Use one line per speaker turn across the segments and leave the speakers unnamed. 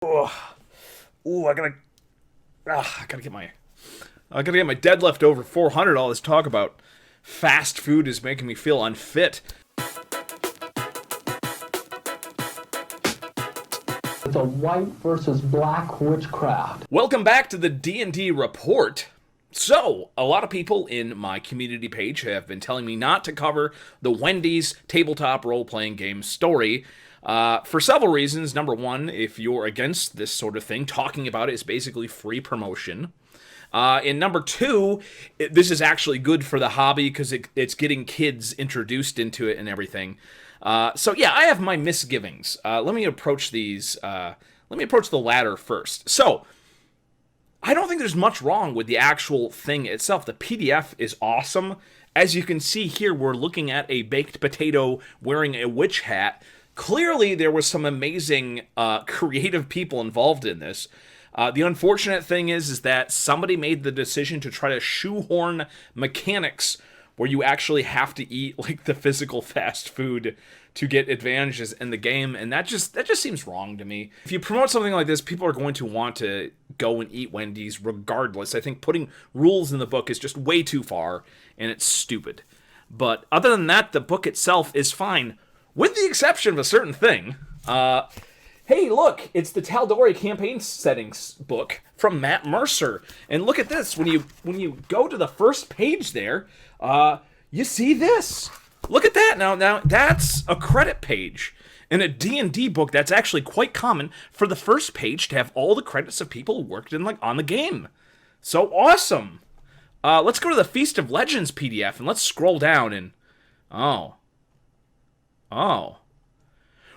Oh, ooh, I gotta get my deadlift over 400. All this talk about fast food is making me feel unfit.
It's a white versus black witchcraft.
Welcome back to the D&D report. So, a lot of people in my community page have been telling me not to cover the Wendy's tabletop role-playing game story for several reasons. Number one, if you're against this sort of thing, talking about it is basically free promotion. And number two, this is actually good for the hobby because it's getting kids introduced into it and everything. So yeah, I have my misgivings. Let me approach these. Let me approach the latter first. So, I don't think there's much wrong with the actual thing itself. The PDF is awesome. As you can see here, we're looking at a baked potato wearing a witch hat. Clearly, there was some amazing creative people involved in this. The unfortunate thing is that somebody made the decision to try to shoehorn mechanics where you actually have to eat like the physical fast food to get advantages in the game, and that just seems wrong to me. If you promote something like this, people are going to want to go and eat Wendy's regardless. I think putting rules in the book is just way too far, and it's stupid. But other than that, the book itself is fine, with the exception of a certain thing. Hey, look, it's the Tal'Dorei campaign settings book from Matt Mercer. And look at this, when you go to the first page there, you see this. Look at that. Now that's a credit page. In a D&D book, that's actually quite common for the first page to have all the credits of people who worked on the game. So awesome. Let's go to the Feast of Legends PDF and let's scroll down and oh.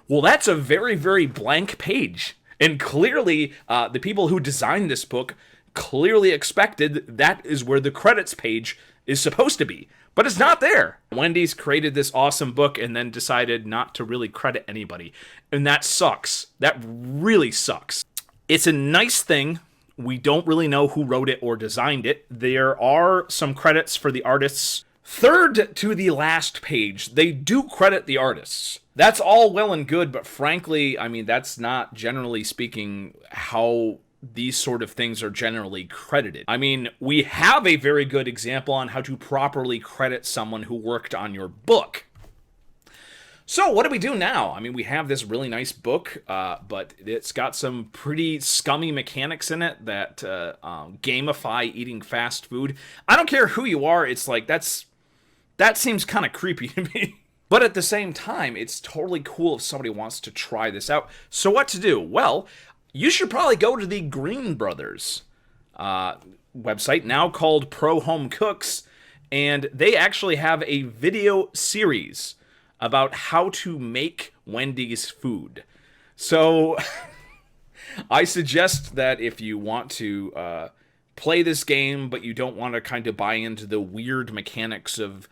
Well, that's a very, very blank page. And clearly, the people who designed this book clearly expected that is where the credits page is supposed to be. But it's not there. Wendy's created this awesome book and then decided not to really credit anybody. And that sucks. That really sucks. It's a nice thing. We don't really know who wrote it or designed it. There are some credits for the artists. Third to the last page, they do credit the artists. That's all well and good, but frankly, I mean, that's not generally speaking how these sort of things are generally credited. I mean, we have a very good example on how to properly credit someone who worked on your book. So what do we do now? I mean, we have this really nice book, but it's got some pretty scummy mechanics in it that gamify eating fast food. I don't care who you are, it's like, that seems kind of creepy to me. But at the same time, it's totally cool if somebody wants to try this out. So what to do? Well, you should probably go to the Green Brothers website, now called Pro Home Cooks, and they actually have a video series about how to make Wendy's food. So I suggest that if you want to play this game, but you don't want to kind of buy into the weird mechanics of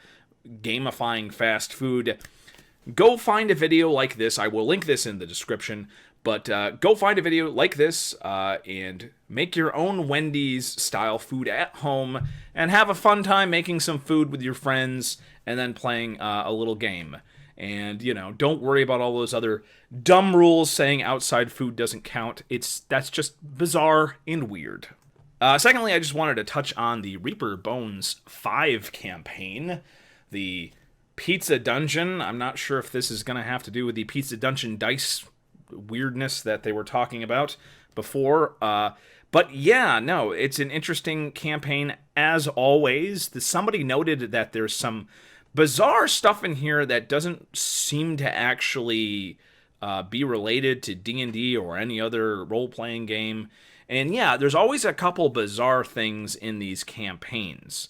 gamifying fast food, go find a video like this. I will link this in the description. But go find a video like this and make your own Wendy's-style food at home and have a fun time making some food with your friends and then playing a little game. And, you know, don't worry about all those other dumb rules saying outside food doesn't count. That's just bizarre and weird. Secondly, I just wanted to touch on the Reaper Bones 5 campaign. The Pizza Dungeon. I'm not sure if this is going to have to do with the Pizza Dungeon dice weirdness that they were talking about before. But yeah, no, it's an interesting campaign as always. Somebody noted that there's some bizarre stuff in here that doesn't seem to actually be related to D&D or any other role-playing game. And yeah, there's always a couple bizarre things in these campaigns.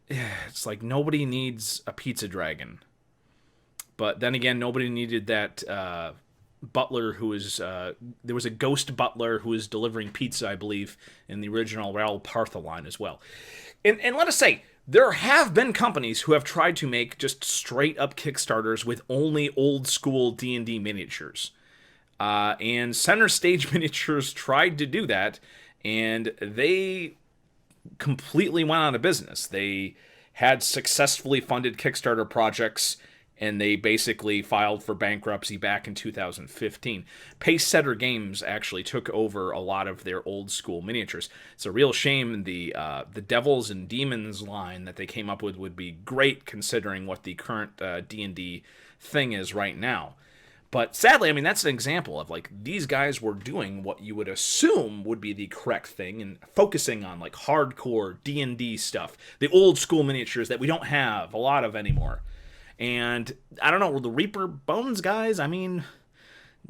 It's like nobody needs a pizza dragon. But then again, nobody needed that butler who was there was a ghost butler who was delivering pizza, I believe, in the original Raoul Partha line as well. And let us say, there have been companies who have tried to make just straight up Kickstarters with only old school D&D miniatures. And Center Stage Miniatures tried to do that, and they completely went out of business. They had successfully funded Kickstarter projects and they basically filed for bankruptcy back in 2015. Pacesetter Games actually took over a lot of their old school miniatures. It's a real shame the Devils and Demons line that they came up with would be great considering what the current D&D thing is right now. But sadly, I mean, that's an example of, like, these guys were doing what you would assume would be the correct thing and focusing on, like, hardcore D&D stuff, the old school miniatures that we don't have a lot of anymore. And I don't know, the Reaper Bones guys, I mean,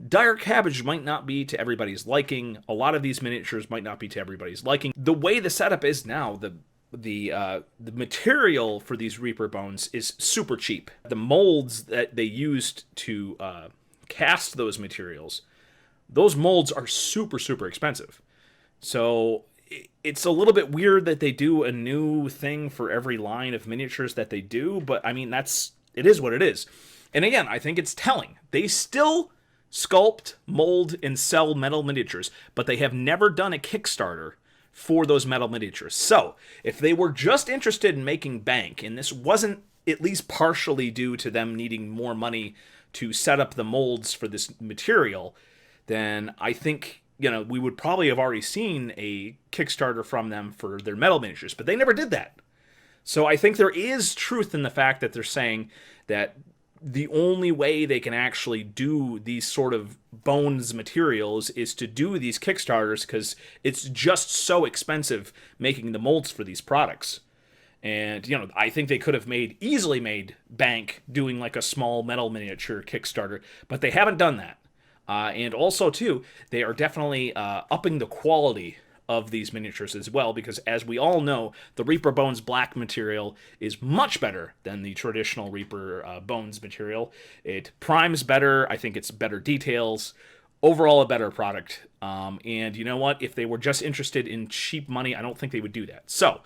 Dire Cabbage might not be to everybody's liking. A lot of these miniatures might not be to everybody's liking. The way the setup is now, the material for these Reaper Bones is super cheap. The molds that they used to cast those materials, those molds are super, super expensive. So it's a little bit weird that they do a new thing for every line of miniatures that they do, but I mean, it is what it is. And again, I think it's telling. They still sculpt, mold, and sell metal miniatures, but they have never done a Kickstarter for those metal miniatures. So, if they were just interested in making bank, and this wasn't at least partially due to them needing more money to set up the molds for this material, then I think, we would probably have already seen a Kickstarter from them for their metal miniatures, but they never did that. So I think there is truth in the fact that they're saying that the only way they can actually do these sort of bones materials is to do these Kickstarters, because it's just so expensive making the molds for these products. And, I think they could have easily made bank doing like a small metal miniature Kickstarter, but they haven't done that. And also, too, they are definitely upping the quality of these miniatures as well, because as we all know, the Reaper Bones black material is much better than the traditional Reaper Bones material. It primes better. I think it's better details. Overall, a better product. And you know what? If they were just interested in cheap money, I don't think they would do that. So,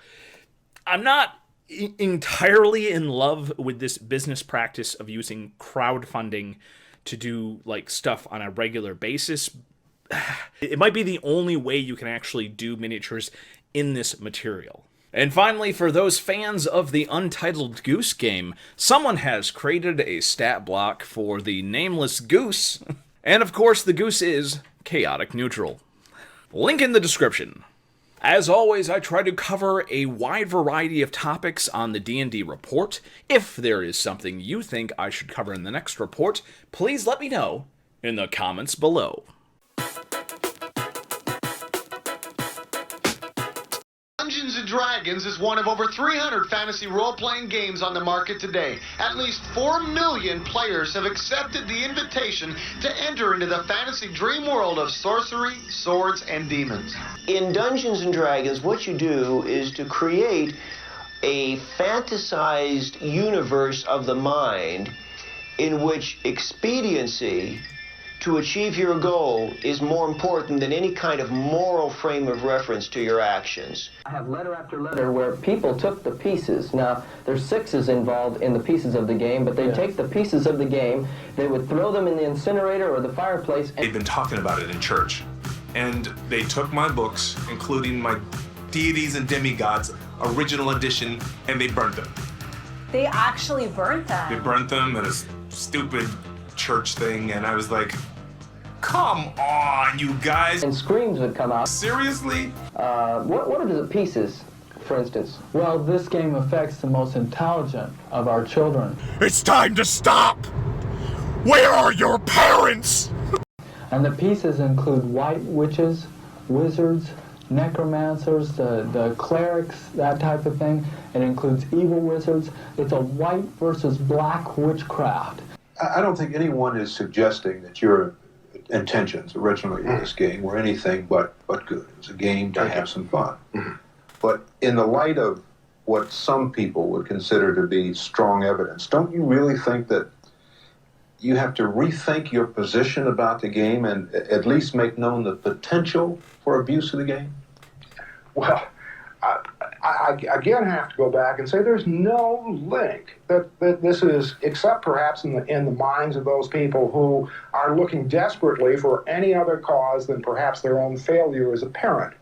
I'm not entirely in love with this business practice of using crowdfunding to do like stuff on a regular basis. It might be the only way you can actually do miniatures in this material. And finally, for those fans of the Untitled Goose game, someone has created a stat block for the nameless Goose. And of course, the Goose is chaotic neutral. Link in the description. As always, I try to cover a wide variety of topics on the D&D report. If there is something you think I should cover in the next report, please let me know in the comments below.
Dungeons & Dragons is one of over 300 fantasy role-playing games on the market today. At least 4 million players have accepted the invitation to enter into the fantasy dream world of sorcery, swords, and demons.
In Dungeons & Dragons, what you do is to create a fantasized universe of the mind in which expediency to achieve your goal is more important than any kind of moral frame of reference to your actions.
I have letter after letter where people took the pieces. Now, there's sixes involved in the pieces of the game, but they take the pieces of the game, they would throw them in the incinerator or the fireplace.
They've been talking about it in church. And they took my books, including my Deities and Demigods original edition, and they burnt them.
They actually burnt them?
They burnt them at a stupid church thing, and I was like, come on, you guys.
And screams would come out.
Seriously?
What are the pieces, for instance?
Well, this game affects the most intelligent of our children.
It's time to stop! Where are your parents?
And the pieces include white witches, wizards, necromancers, the clerics, that type of thing. It includes evil wizards. It's a white versus black witchcraft.
I don't think anyone is suggesting that your intentions originally in this game were anything but good. It was a game to have some fun. But in the light of what some people would consider to be strong evidence, don't you really think that you have to rethink your position about the game and at least make known the potential for abuse of the game?
Well, I again have to go back and say there's no link that this is, except perhaps in the minds of those people who are looking desperately for any other cause than perhaps their own failure as a parent.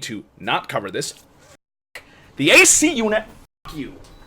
to not cover this. The AC unit, you.